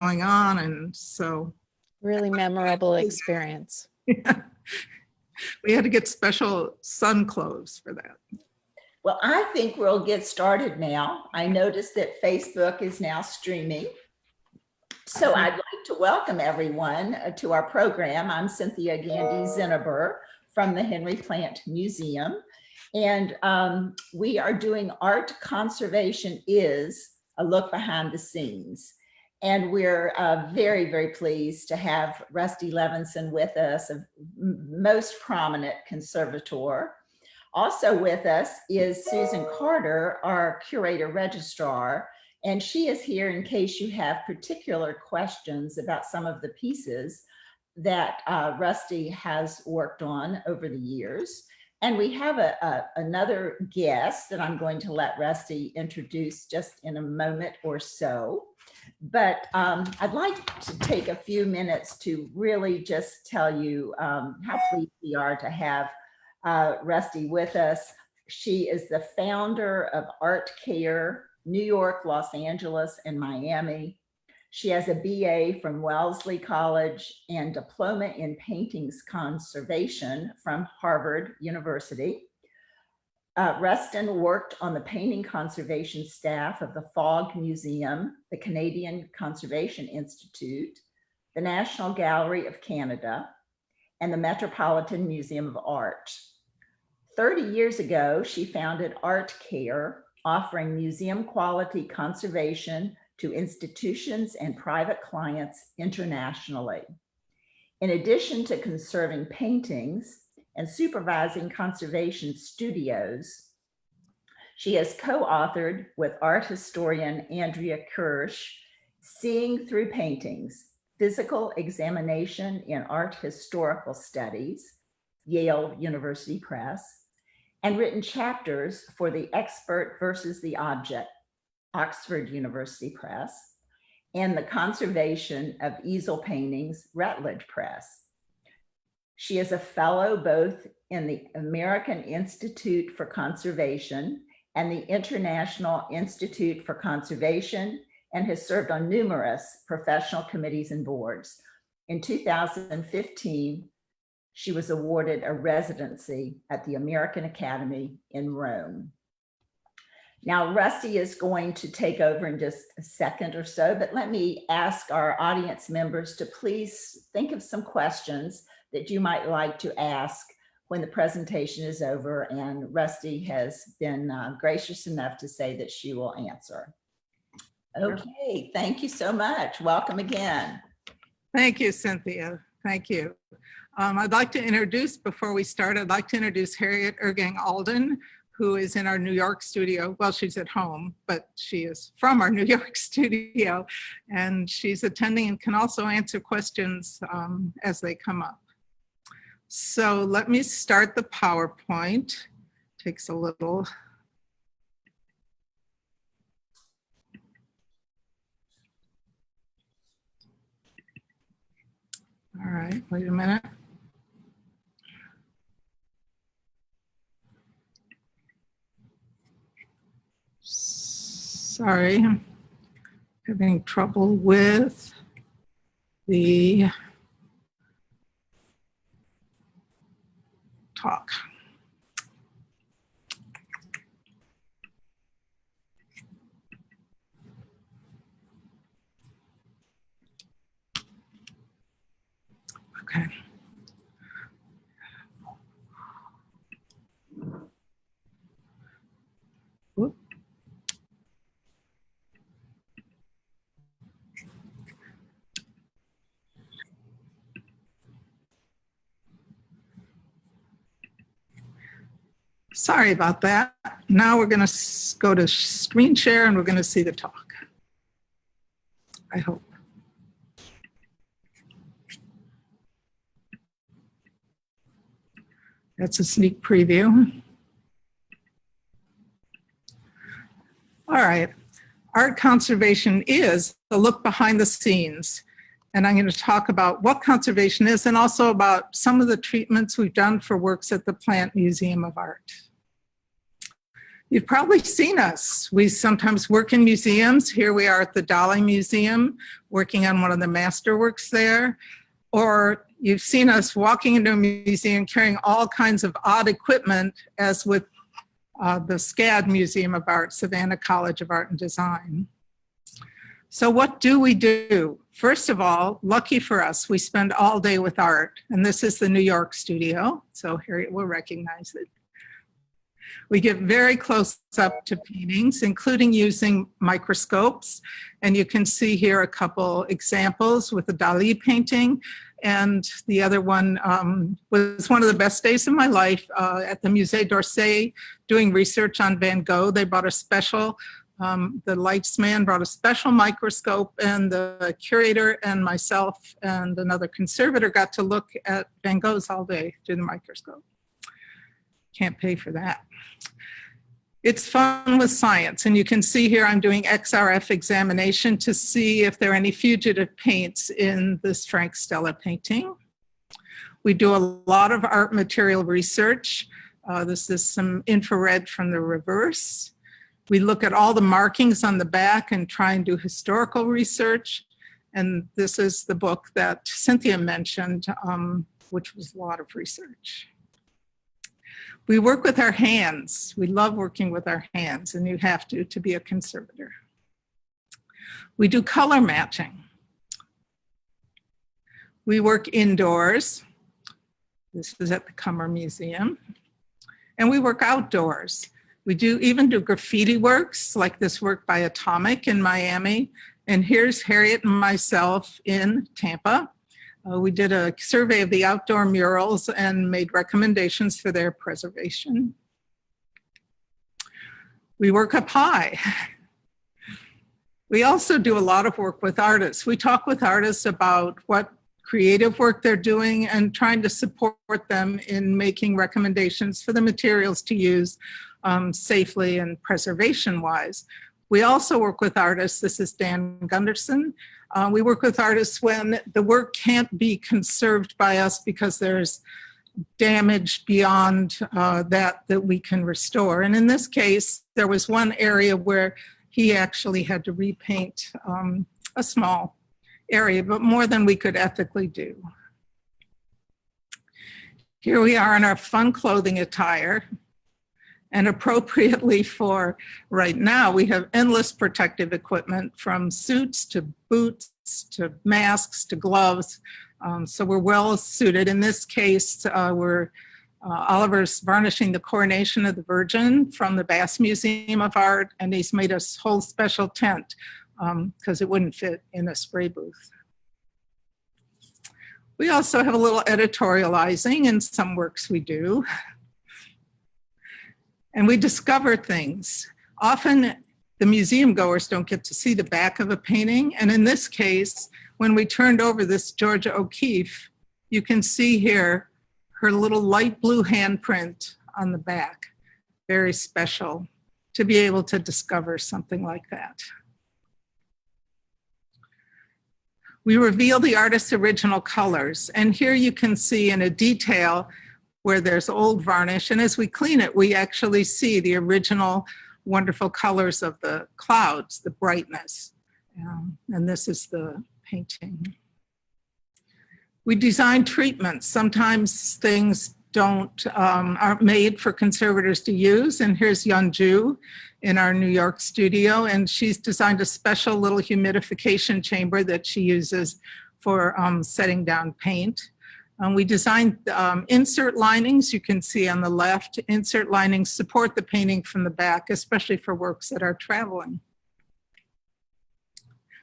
going on. And so really memorable experience. yeah, we had to get special sun clothes for that. Well, I think we'll get started now. I noticed that Facebook is now streaming. So I'd like to welcome everyone to our program. I'm Cynthia Gandy-Zinneber from the Henry Plant Museum. And we are doing Art Conservation is a Look Behind the Scenes. And we're very, very pleased to have Rustin Levenson with us, a most prominent conservator. Also with us is Susan Carter, our curator registrar, and she is here in case you have particular questions about some of the pieces that Rusty has worked on over the years. And we have another guest that I'm going to let Rusty introduce just in a moment or so. But I'd like to take a few minutes to really just tell you how pleased we are to have Rusty with us. She is the founder of Art Care, New York, Los Angeles, and Miami. She has a BA from Wellesley College and diploma in paintings conservation from Harvard University. Rustin worked on the painting conservation staff of the Fogg Museum, the Canadian Conservation Institute, the National Gallery of Canada, and the Metropolitan Museum of Art. 30 years ago, she founded Art Care, offering museum quality conservation to institutions and private clients internationally. In addition to conserving paintings and supervising conservation studios, she has co-authored with art historian Andrea Kirsch, Seeing Through Paintings, Physical Examination in Art Historical Studies, Yale University Press, and written chapters for The Expert versus the Object, Oxford University Press, and The Conservation of Easel Paintings, Routledge Press. She is a fellow both in the American Institute for Conservation and the International Institute for Conservation, and has served on numerous professional committees and boards. In 2015, she was awarded a residency at the American Academy in Rome. Now, Rusty is going to take over in just a second or so, but let me ask our audience members to please think of some questions that you might like to ask when the presentation is over, and Rusty has been gracious enough to say that she will answer. Okay, thank you so much. Welcome again. Thank you, Cynthia. Thank you. I'd like to introduce, before we start, I'd like to introduce Harriet Ergang Alden, who is in our New York studio. Well, she's at home, but she is from our New York studio, and she's attending and can also answer questions as they come up. So let me start the PowerPoint. Takes a little. All right, wait a minute. Sorry, I'm having trouble with the talk. Okay. Whoop. Sorry about that. Now we're going to go to screen share and we're going to see the talk. I hope. That's a sneak preview. All right. Art conservation is a look behind the scenes. And I'm going to talk about what conservation is and also about some of the treatments we've done for works at the Plant Museum of Art. You've probably seen us. We sometimes work in museums. Here we are at the Dali Museum, working on one of the masterworks there. Or you've seen us walking into a museum carrying all kinds of odd equipment, as with the SCAD Museum of Art, Savannah College of Art and Design. So what do we do? First of all, lucky for us, we spend all day with art. And this is the New York studio. So Harriet will recognize it. We get very close up to paintings, including using microscopes. And you can see here a couple examples with the Dali painting. And the other one was one of the best days of my life at the Musée d'Orsay, doing research on Van Gogh. They brought a special, the lights man brought a special microscope, and the curator and myself and another conservator got to look at Van Goghs all day through the microscope. Can't pay for that. It's fun with science, and you can see here I'm doing XRF examination to see if there are any fugitive paints in this Frank Stella painting. We do a lot of art material research. This is some infrared from the reverse. We look at all the markings on the back and try and do historical research. And this is the book that Cynthia mentioned, which was a lot of research. We work with our hands. We love working with our hands, and you have to be a conservator. We do color matching. We work indoors. This is at the Kummer Museum. And we work outdoors. We even do graffiti works, like this work by Atomic in Miami. And here's Harriet and myself in Tampa. We did a survey of the outdoor murals and made recommendations for their preservation. We work up high. We also do a lot of work with artists. We talk with artists about what creative work they're doing and trying to support them in making recommendations for the materials to use safely and preservation-wise. We also work with artists. This is Dan Gunderson. We work with artists when the work can't be conserved by us because there's damage beyond that we can restore. And in this case, there was one area where he actually had to repaint a small area, but more than we could ethically do. Here we are in our fun clothing attire. And appropriately for right now, we have endless protective equipment, from suits to boots to masks to gloves. So we're well suited. In this case, Oliver's varnishing the coronation of the Virgin from the Bass Museum of Art, and he's made a whole special tent because it wouldn't fit in a spray booth. We also have a little editorializing in some works we do. And we discover things. Often the museum goers don't get to see the back of a painting. And in this case, when we turned over this Georgia O'Keeffe, you can see here her little light blue handprint on the back. Very special to be able to discover something like that. We reveal the artist's original colors. And here you can see in a detail where there's old varnish. And as we clean it, we actually see the original wonderful colors of the clouds, the brightness. And this is the painting. We design treatments. Sometimes things aren't made for conservators to use. And here's Yeonju in our New York studio. And she's designed a special little humidification chamber that she uses for setting down paint. We designed insert linings. You can see on the left, insert linings support the painting from the back, especially for works that are traveling.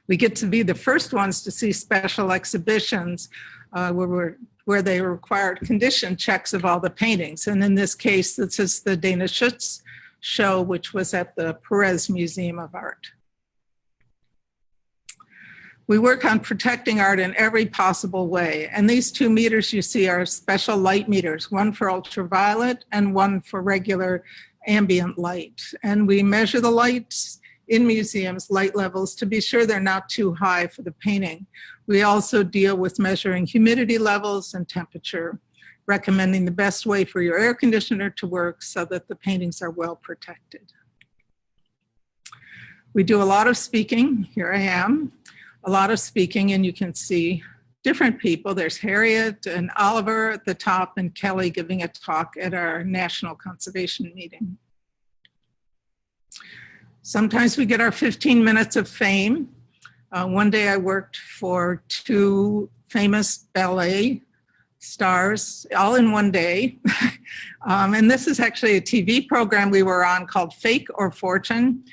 We get to be the first ones to see special exhibitions where they required condition checks of all the paintings. And in this case, this is the Dana Schutz show, which was at the Perez Museum of Art. We work on protecting art in every possible way. And these 2 meters you see are special light meters, one for ultraviolet and one for regular ambient light. And we measure the lights in museums, light levels, to be sure they're not too high for the painting. We also deal with measuring humidity levels and temperature, recommending the best way for your air conditioner to work so that the paintings are well protected. We do a lot of speaking. Here I am, a lot of speaking, and you can see different people. There's Harriet and Oliver at the top and Kelly giving a talk at our national conservation meeting. Sometimes we get our 15 minutes of fame. One day I worked for 2 famous ballet stars all in one day. And this is actually a TV program we were on called Fake or Fortune,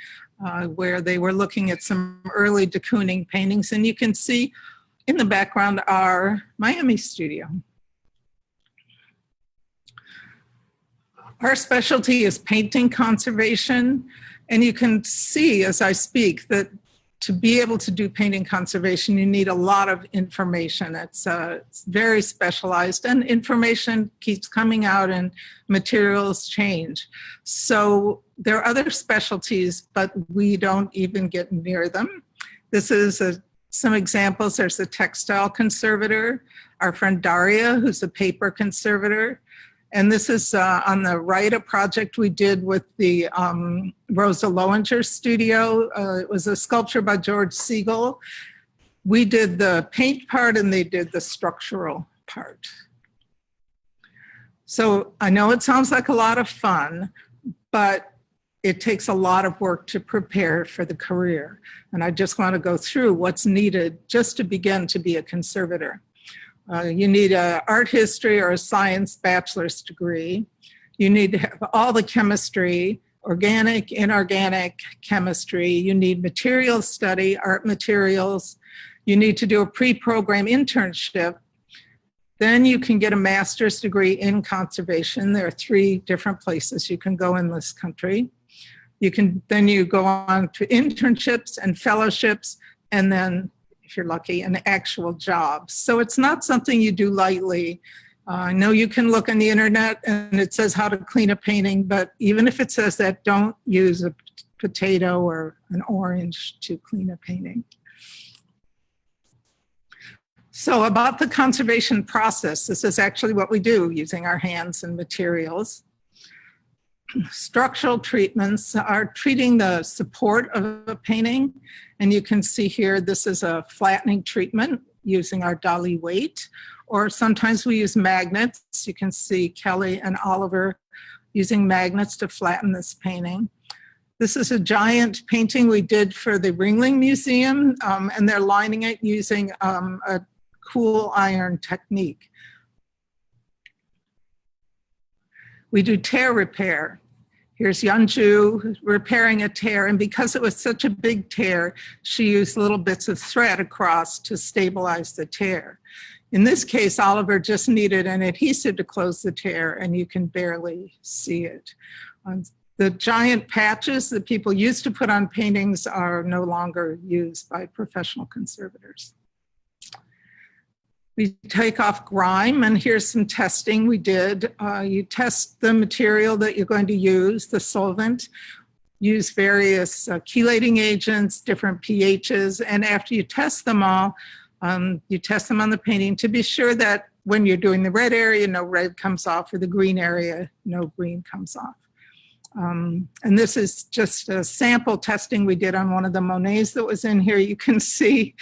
where they were looking at some early de Kooning paintings. And you can see in the background our Miami studio. Our specialty is painting conservation. And you can see as I speak that to be able to do painting conservation, you need a lot of information. It's very specialized, and information keeps coming out and materials change. So there are other specialties, but we don't even get near them. This is some examples. There's a textile conservator, our friend Daria, who's a paper conservator. And this is on the right, a project we did with the Rosa Lowinger studio. It was a sculpture by George Siegel. We did the paint part and they did the structural part. So I know it sounds like a lot of fun, but it takes a lot of work to prepare for the career. And I just want to go through what's needed just to begin to be a conservator. You need an art history or a science bachelor's degree. You need to have all the chemistry, organic, inorganic chemistry. You need materials study, art materials. You need to do a pre-program internship. Then you can get a master's degree in conservation. There are 3 different places you can go in this country. Then you go on to internships and fellowships, and then if you're lucky, an actual job. So it's not something you do lightly. I know you can look on the internet and it says how to clean a painting, but even if it says that, don't use a potato or an orange to clean a painting. So about the conservation process, this is actually what we do using our hands and materials. Structural treatments are treating the support of a painting. And you can see here, this is a flattening treatment using our dolly weight, or sometimes we use magnets. You can see Kelly and Oliver using magnets to flatten this painting. This is a giant painting we did for the Ringling Museum, and they're lining it using a cool iron technique. We do tear repair. Here's Yeonju repairing a tear, and because it was such a big tear, she used little bits of thread across to stabilize the tear. In this case, Oliver just needed an adhesive to close the tear, and you can barely see it. The giant patches that people used to put on paintings are no longer used by professional conservators. We take off grime, and here's some testing we did. You test the material that you're going to use, the solvent, use various chelating agents, different pHs, and after you test them all, you test them on the painting to be sure that when you're doing the red area, no red comes off, or the green area, no green comes off. And this is just a sample testing we did on one of the Monets that was in here. You can see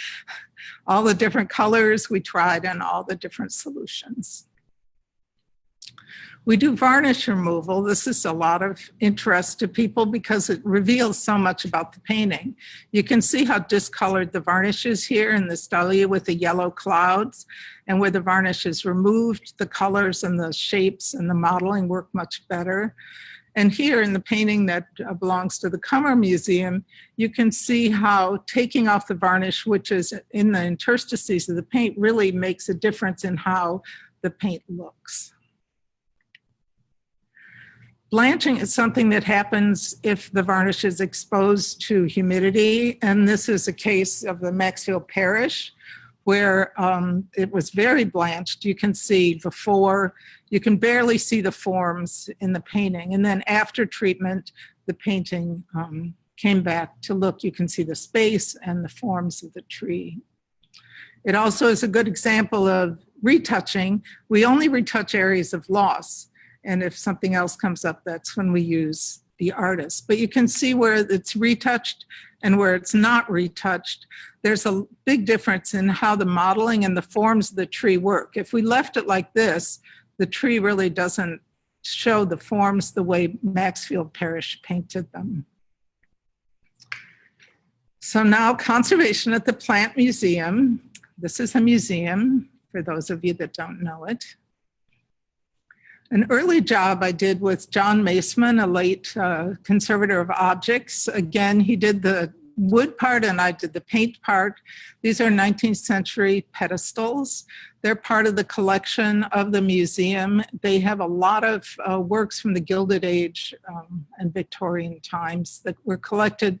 all the different colors we tried and all the different solutions. We do varnish removal. This is a lot of interest to people because it reveals so much about the painting. You can see how discolored the varnish is here in this dahlia with the yellow clouds, and where the varnish is removed, the colors and the shapes and the modeling work much better. And here in the painting that belongs to the Kummer Museum, you can see how taking off the varnish, which is in the interstices of the paint, really makes a difference in how the paint looks. Blanching is something that happens if the varnish is exposed to humidity. And this is a case of the Maxfield Parish, where it was very blanched. You can see before, you can barely see the forms in the painting. And then after treatment, the painting came back to look. You can see the space and the forms of the tree. It also is a good example of retouching. We only retouch areas of loss. And if something else comes up, that's when we use the artist. But you can see where it's retouched and where it's not retouched, there's a big difference in how the modeling and the forms of the tree work. If we left it like this, the tree really doesn't show the forms the way Maxfield Parrish painted them. So now conservation at the Plant Museum. This is a museum, for those of you that don't know it. An early job I did with John Maceman, a late conservator of objects. Again, he did the wood part and I did the paint part. These are 19th century pedestals. They're part of the collection of the museum. They have a lot of works from the Gilded Age and Victorian times that were collected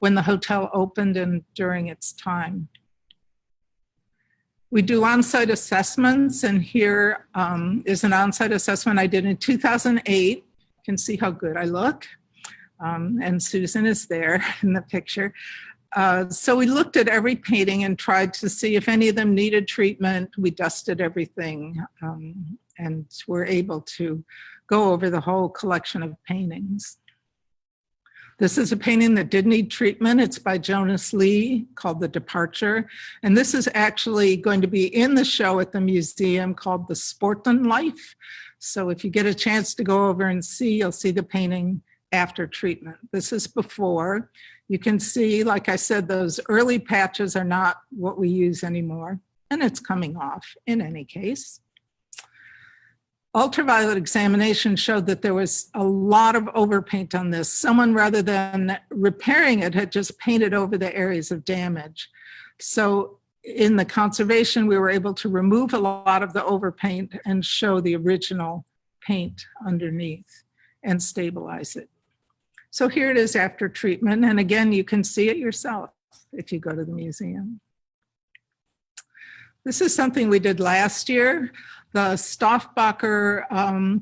when the hotel opened and during its time. We do on-site assessments, and here is an on-site assessment I did in 2008. You can see how good I look. And Susan is there in the picture. So we looked at every painting and tried to see if any of them needed treatment. We dusted everything and were able to go over the whole collection of paintings. This is a painting that did need treatment. It's by Jonas Lee, called The Departure. And this is actually going to be in the show at the museum called The Sportan Life. So if you get a chance to go over and see, you'll see the painting after treatment. This is before. You can see, like I said, those early patches are not what we use anymore, and it's coming off in any case. Ultraviolet examination showed that there was a lot of overpaint on this. Someone, rather than repairing it, had just painted over the areas of damage. So in the conservation, we were able to remove a lot of the overpaint and show the original paint underneath and stabilize it. So here it is after treatment. And again, you can see it yourself if you go to the museum. This is something we did last year. The Stoffbacher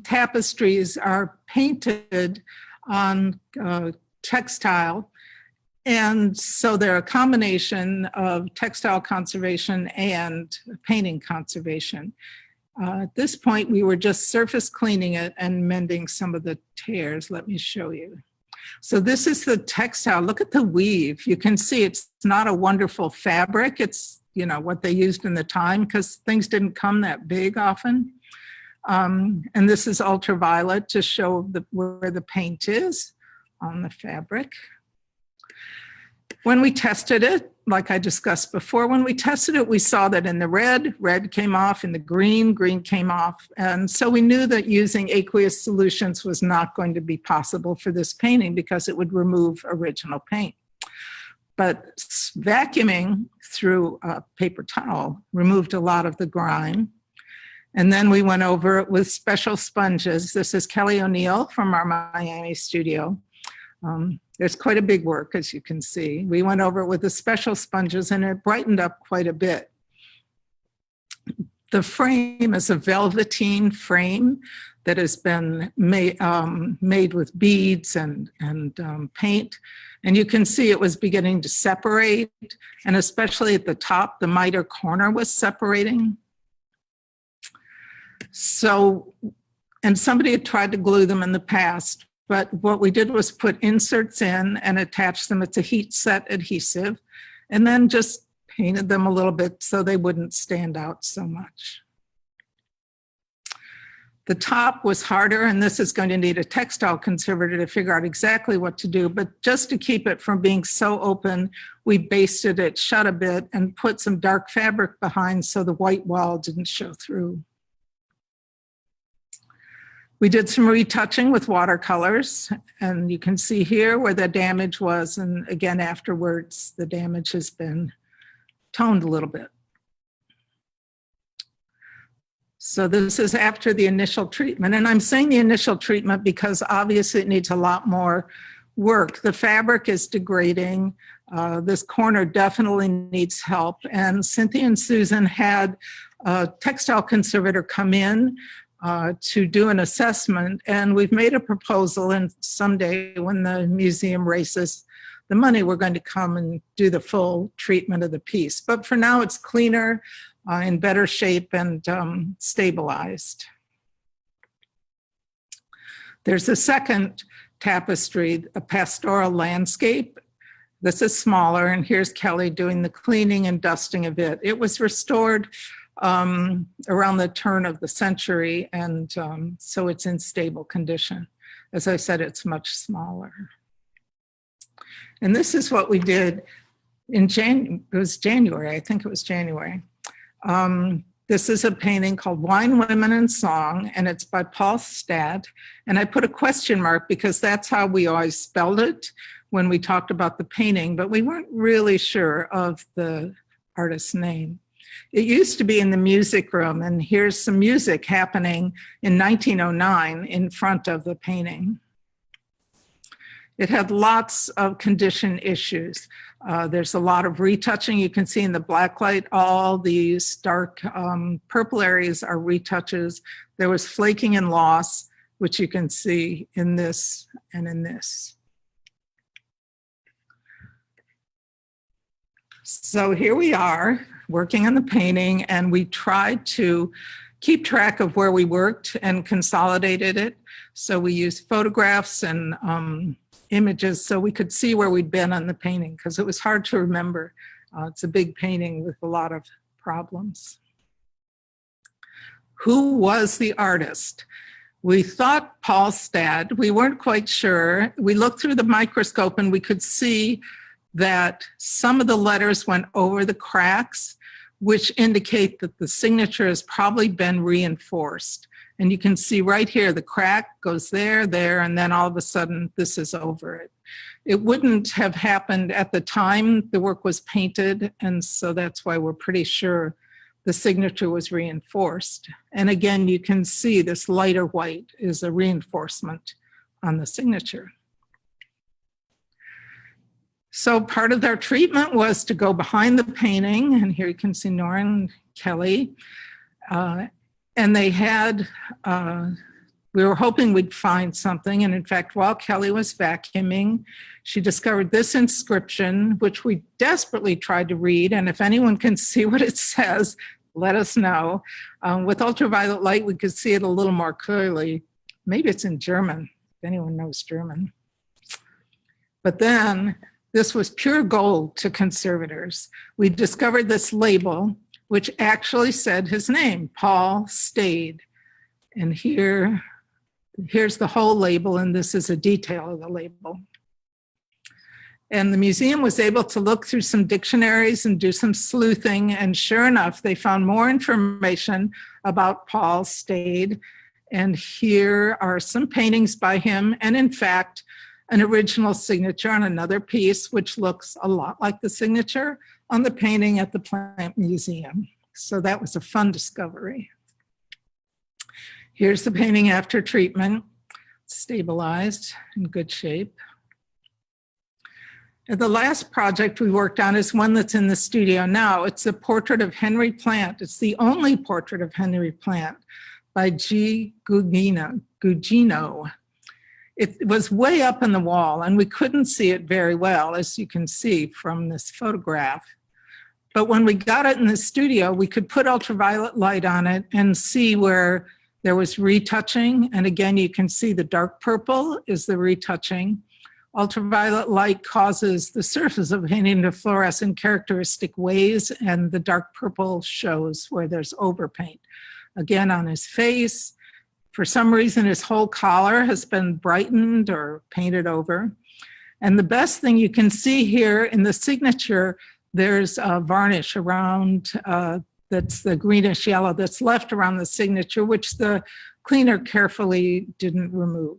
tapestries are painted on textile. And so they're a combination of textile conservation and painting conservation. At this point, we were just surface cleaning it and mending some of the tears. Let me show you. So this is the textile. Look at the weave. You can see it's not a wonderful fabric. It's, you know, what they used in the time because things didn't come that big often. And this is ultraviolet to show where the paint is on the fabric. When we tested it, like I discussed before, when we tested it, we saw that in the red came off, in the green came off. And so we knew that using aqueous solutions was not going to be possible for this painting because it would remove original paint. But vacuuming through a paper towel removed a lot of the grime. And then we went over it with special sponges. This is Kelly O'Neill from our Miami studio. There's quite a big work, as you can see. We went over it with the special sponges and it brightened up quite a bit. The frame is a velveteen frame that has been made with beads and paint. And you can see it was beginning to separate. And especially at the top, the miter corner was separating. So, and somebody had tried to glue them in the past. But what we did was put inserts in and attach them. It's a heat set adhesive, and then just painted them a little bit so they wouldn't stand out so much. The top was harder, and this is going to need a textile conservator to figure out exactly what to do. But just to keep it from being so open, we basted it shut a bit and put some dark fabric behind so the white wall didn't show through. We did some retouching with watercolors, and you can see here where the damage was. And again, afterwards, the damage has been toned a little bit. So this is after the initial treatment. And I'm saying the initial treatment because obviously it needs a lot more work. The fabric is degrading. This corner definitely needs help. And Cynthia and Susan had a textile conservator come in to do an assessment, and we've made a proposal, and someday when the museum raises the money, we're going to come and do the full treatment of the piece. But for now, it's cleaner, in better shape, and stabilized. There's a second tapestry, a Pastoral Landscape. This is smaller, and here's Kelly doing the cleaning and dusting of it. It was restored around the turn of the century, and so it's in stable condition. As I said, it's much smaller. And this is what we did in January, I think it was January. This is a painting called Wine, Women, and Song, and it's by Paul Stad. And I put a question mark because that's how we always spelled it when we talked about the painting, but we weren't really sure of the artist's name. It used to be in the music room, and here's some music happening in 1909 in front of the painting. It had lots of condition issues. There's a lot of retouching. You can see in the black light, all these dark purple areas are retouches. There was flaking and loss, which you can see in this and in this. So here we are working on the painting, and we tried to keep track of where we worked and consolidated it. So we used photographs and images so we could see where we'd been on the painting, because it was hard to remember. It's a big painting with a lot of problems. Who was the artist? We thought Paul Stad. We weren't quite sure. We looked through the microscope and we could see that some of the letters went over the cracks, which indicate that the signature has probably been reinforced. And you can see right here, the crack goes there, there, and then all of a sudden this is over it. It wouldn't have happened at the time the work was painted, and so that's why we're pretty sure the signature was reinforced. And again, you can see this lighter white is a reinforcement on the signature. So part of their treatment was to go behind the painting, and here you can see Nora and Kelly. And they had, we were hoping we'd find something. And in fact, while Kelly was vacuuming, she discovered this inscription, which we desperately tried to read. And if anyone can see what it says, let us know. With ultraviolet light, we could see it a little more clearly. Maybe it's in German, if anyone knows German. But then this was pure gold to conservators. We discovered this label, which actually said his name, Paul Stad. And here's the whole label, and this is a detail of the label. And the museum was able to look through some dictionaries and do some sleuthing, and sure enough, they found more information about Paul Stad. And here are some paintings by him, and in fact, an original signature on another piece, which looks a lot like the signature on the painting at the Plant Museum. So that was a fun discovery. Here's the painting after treatment, stabilized, in good shape. And the last project we worked on is one that's in the studio now. It's a portrait of Henry Plant. It's the only portrait of Henry Plant by G. Gugino. It was way up in the wall, and we couldn't see it very well, as you can see from this photograph. But when we got it in the studio, we could put ultraviolet light on it and see where there was retouching. And again, you can see the dark purple is the retouching. Ultraviolet light causes the surface of painting to fluoresce in characteristic ways, and the dark purple shows where there's overpaint. Again, on his face, for some reason, his whole collar has been brightened or painted over. And the best thing you can see here in the signature, there's a varnish around, that's the greenish yellow that's left around the signature, which the cleaner carefully didn't remove.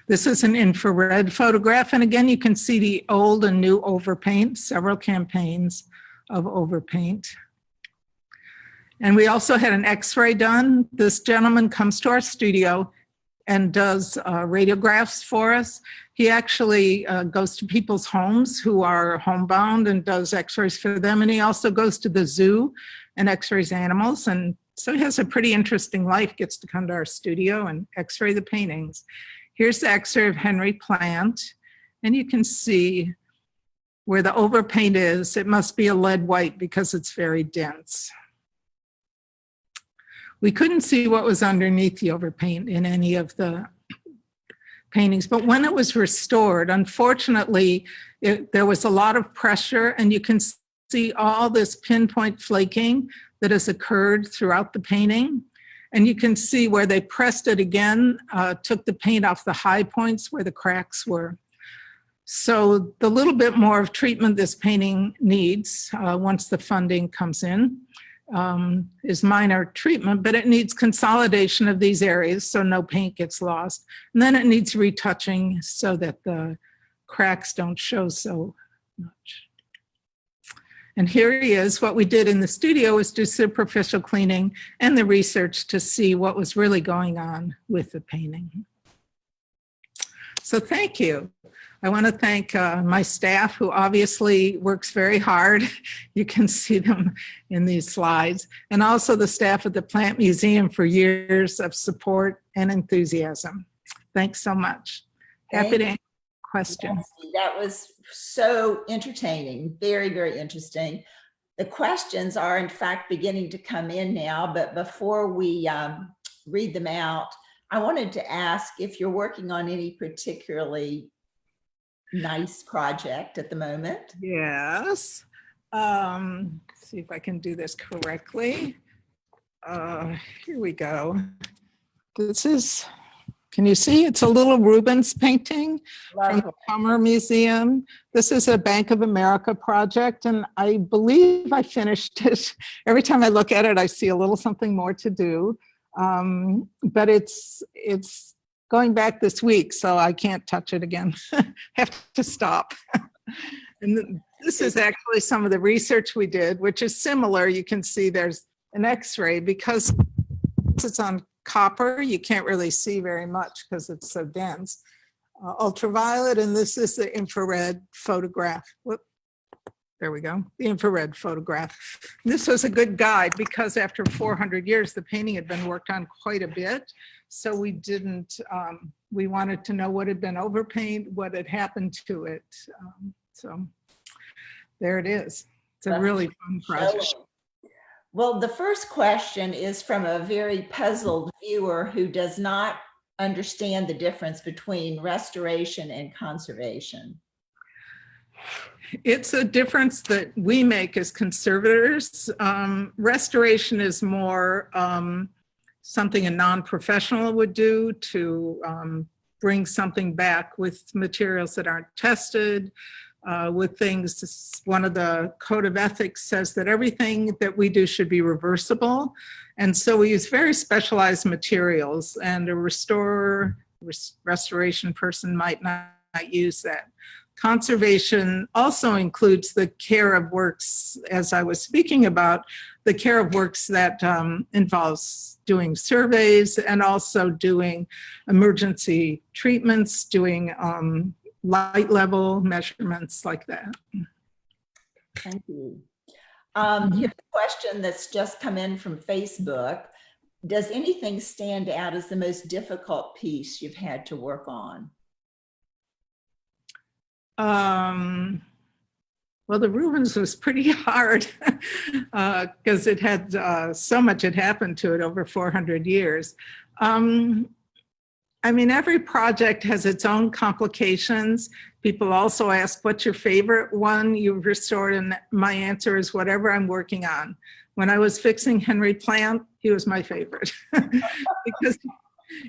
This is an infrared photograph. And again, you can see the old and new overpaint, several campaigns of overpaint. And we also had an X-ray done. This gentleman comes to our studio and does radiographs for us. He actually goes to people's homes who are homebound and does X-rays for them. And he also goes to the zoo and X-rays animals. And so he has a pretty interesting life, gets to come to our studio and X-ray the paintings. Here's the X-ray of Henry Plant. And you can see where the overpaint is. It must be a lead white because it's very dense. We couldn't see what was underneath the overpaint in any of the paintings. But when it was restored, unfortunately, there was a lot of pressure, and you can see all this pinpoint flaking that has occurred throughout the painting. And you can see where they pressed it again, took the paint off the high points where the cracks were. So the little bit more of treatment this painting needs once the funding comes in is minor treatment, but it needs consolidation of these areas so no paint gets lost. And then it needs retouching so that the cracks don't show so much. And here he is. What we did in the studio was do superficial cleaning and the research to see what was really going on with the painting. So thank you. I want to thank my staff, who obviously works very hard. You can see them in these slides. And also the staff at the Plant Museum for years of support and enthusiasm. Thanks so much. Happy to answer questions. That was so entertaining, very, very interesting. The questions are in fact beginning to come in now, but before we read them out, I wanted to ask if you're working on any particularly nice project at the moment. Yes. See if I can do this correctly. Here we go. This is, can you see? It's a little Rubens painting from the Summer Museum. This is a Bank of America project, and I believe I finished it. Every time I look at it, I see a little something more to do. But it's going back this week, so I can't touch it again. Have to stop. And this is actually some of the research we did, which is similar. You can see there's an X-ray. Because it's on copper, you can't really see very much because it's so dense. Ultraviolet, and this is the infrared photograph. Whoop. There we go, the infrared photograph. This was a good guide because after 400 years, the painting had been worked on quite a bit. So we didn't, we wanted to know what had been overpaint, what had happened to it. So there it is. It's a really fun project. Well, the first question is from a very puzzled viewer who does not understand the difference between restoration and conservation. It's a difference that we make as conservators. Restoration is more something a non-professional would do to bring something back with materials that aren't tested, with things. One of the code of ethics says that everything that we do should be reversible. And so we use very specialized materials, and a restoration person might not use that. Conservation also includes the care of works, as I was speaking about, the care of works that involves doing surveys and also doing emergency treatments, doing light level measurements like that. Thank you. Here's a question that's just come in from Facebook. Does anything stand out as the most difficult piece you've had to work on? Well, the Rubens was pretty hard because it had so much had happened to it over 400 years. I mean, every project has its own complications. People also ask, what's your favorite one you've restored? And my answer is whatever I'm working on. When I was fixing Henry Plant, he was my favorite because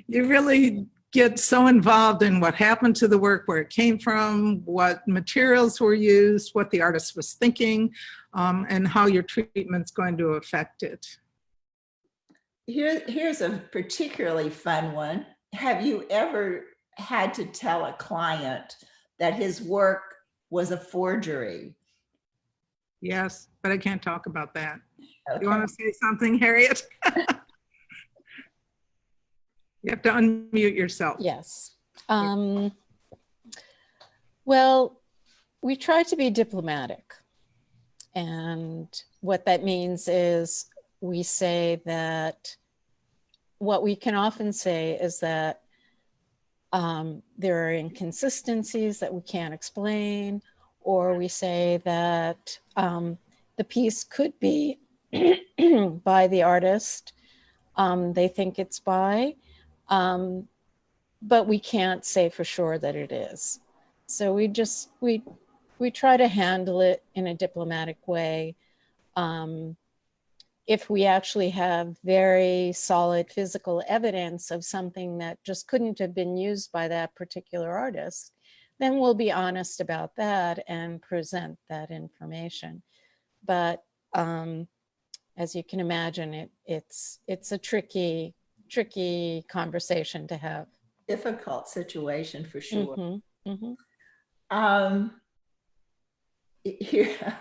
you really get so involved in what happened to the work, where it came from, what materials were used, what the artist was thinking, and how your treatment's going to affect it. Here's a particularly fun one. Have you ever had to tell a client that his work was a forgery? Yes, but I can't talk about that. Okay. You want to say something, Harriet? You have to unmute yourself. Yes. Well, we try to be diplomatic. And what that means is we say that what we can often say is that there are inconsistencies that we can't explain, or we say that the piece could be by the artist they think it's by. but we can't say for sure that it is. So we try to handle it in a diplomatic way. If we actually have very solid physical evidence of something that just couldn't have been used by that particular artist, then we'll be honest about that and present that information. But as you can imagine, it's a tricky conversation to have. Difficult situation for sure. Mm-hmm, mm-hmm. Here,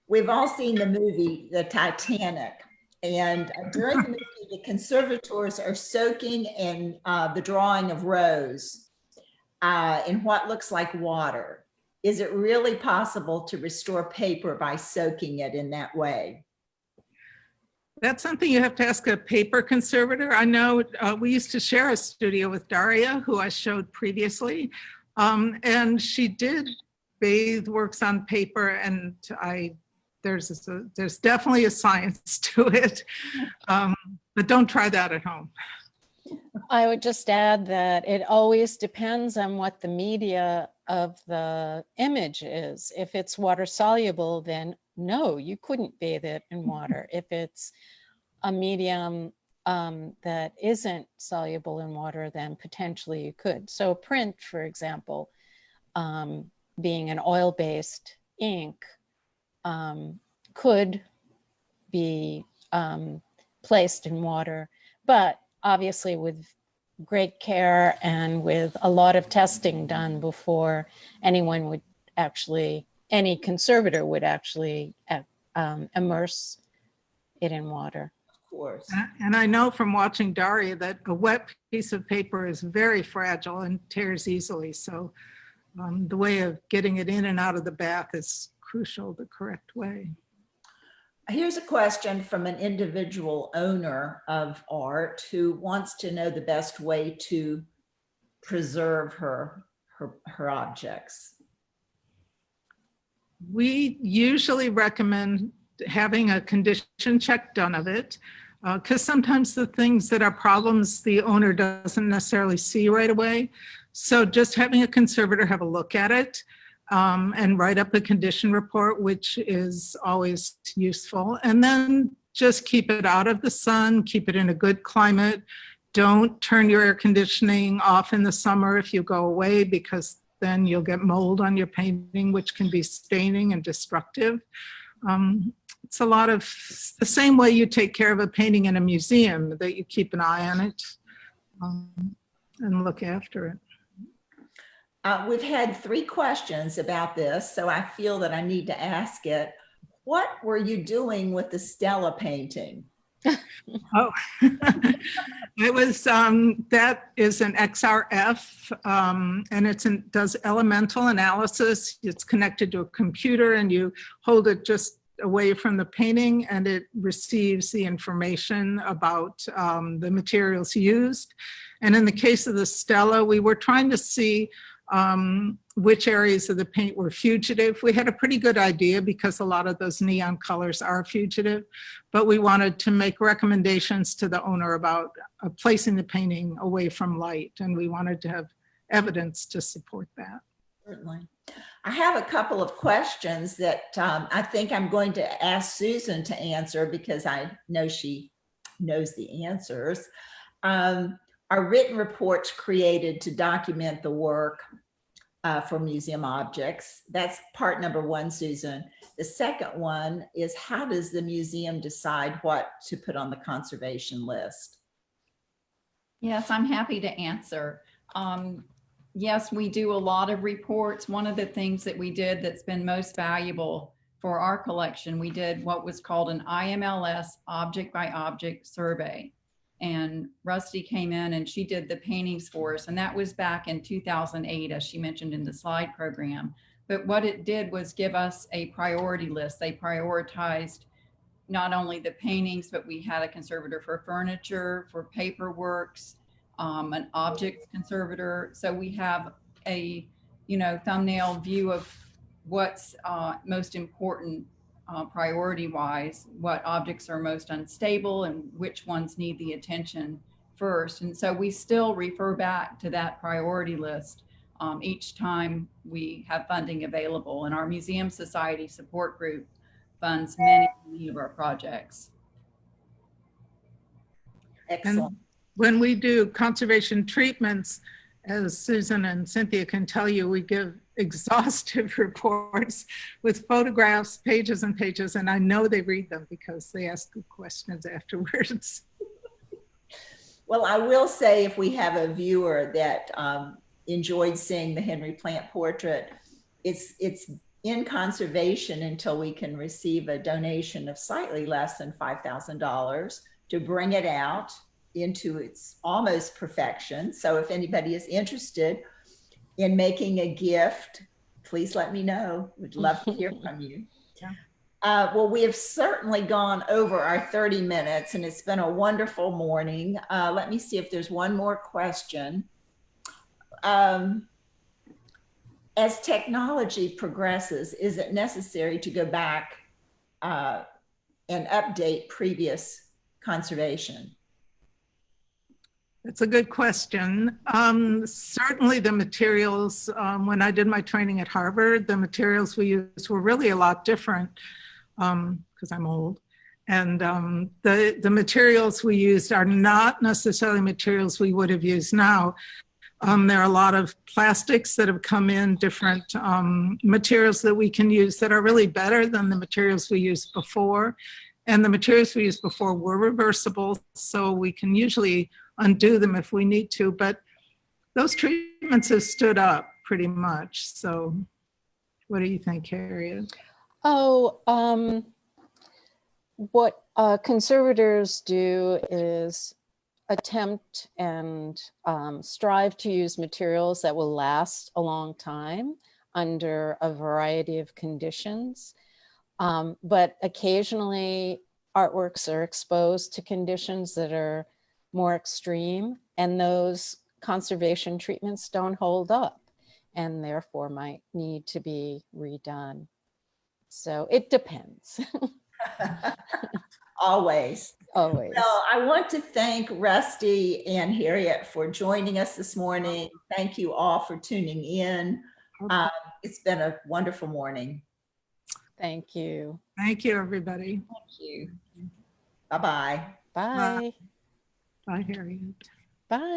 we've all seen the movie, The Titanic, and during the movie, the conservators are soaking in the drawing of Rose in what looks like water. Is it really possible to restore paper by soaking it in that way? That's something you have to ask a paper conservator. I know we used to share a studio with Daria, who I showed previously, and she did bathe works on paper, and there's definitely a science to it, but don't try that at home. I would just add that it always depends on what the media of the image is. If it's water soluble, then no, you couldn't bathe it in water. If it's a medium that isn't soluble in water, then potentially you could. So print, for example, being an oil-based ink, could be placed in water, but obviously with great care and with a lot of testing done before any conservator would actually immerse it in water. Of course. And I know from watching Daria that a wet piece of paper is very fragile and tears easily. So the way of getting it in and out of the bath is crucial, the correct way. Here's a question from an individual owner of art who wants to know the best way to preserve her objects. We usually recommend having a condition check done of it, because sometimes the things that are problems the owner doesn't necessarily see right away. So just having a conservator have a look at it and write up a condition report, which is always useful. And then just keep it out of the sun, keep it in a good climate. Don't turn your air conditioning off in the summer if you go away, because then you'll get mold on your painting, which can be staining and destructive. It's a lot of the same way you take care of a painting in a museum, that you keep an eye on it and look after it. We've had 3 questions about this, so I feel that I need to ask it. What were you doing with the Stella painting? Oh, it was, that is an XRF, and does elemental analysis. It's connected to a computer, and you hold it just away from the painting, and it receives the information about the materials used. And in the case of the Stella, we were trying to see which areas of the paint were fugitive. We had a pretty good idea because a lot of those neon colors are fugitive, but we wanted to make recommendations to the owner about placing the painting away from light, and we wanted to have evidence to support that. Certainly. I have a couple of questions that I think I'm going to ask Susan to answer, because I know she knows the answers. Are written reports created to document the work for museum objects? That's part number 1, Susan. The second one is, how does the museum decide what to put on the conservation list? Yes, I'm happy to answer. Yes, we do a lot of reports. One of the things that we did that's been most valuable for our collection, we did what was called an IMLS object by object survey. And Rusty came in and she did the paintings for us. And that was back in 2008, as she mentioned in the slide program. But what it did was give us a priority list. They prioritized not only the paintings, but we had a conservator for furniture, for paperworks, an object conservator. So we have a, thumbnail view of what's most important priority wise, what objects are most unstable and which ones need the attention first. And so we still refer back to that priority list each time we have funding available. And our Museum Society support group funds many of our projects. Excellent. And when we do conservation treatments, as Susan and Cynthia can tell you, we give exhaustive reports with photographs, pages and pages, and I know they read them because they ask good questions afterwards. Well, I will say if we have a viewer that enjoyed seeing the Henry Plant portrait, it's in conservation until we can receive a donation of slightly less than $5,000 to bring it out into its almost perfection. So if anybody is interested in making a gift, please let me know. We'd love to hear from you. Yeah. Well, we have certainly gone over our 30 minutes and it's been a wonderful morning. Let me see if there's one more question. As technology progresses, is it necessary to go back and update previous conservation? That's a good question. Certainly the materials, when I did my training at Harvard, the materials we used were really a lot different because I'm old. And the materials we used are not necessarily materials we would have used now. There are a lot of plastics that have come in, different materials that we can use that are really better than the materials we used before. And the materials we used before were reversible, so we can usually undo them if we need to. But those treatments have stood up pretty much. So what do you think, Harriet? Oh, what conservators do is attempt and strive to use materials that will last a long time under a variety of conditions. But occasionally artworks are exposed to conditions that are more extreme, and those conservation treatments don't hold up and therefore might need to be redone. So it depends. Always. Always. Well, I want to thank Rusty and Harriet for joining us this morning. Thank you all for tuning in. It's been a wonderful morning. Thank you. Thank you, everybody. Thank you. Bye-bye. Bye. Bye, Harriet. Bye.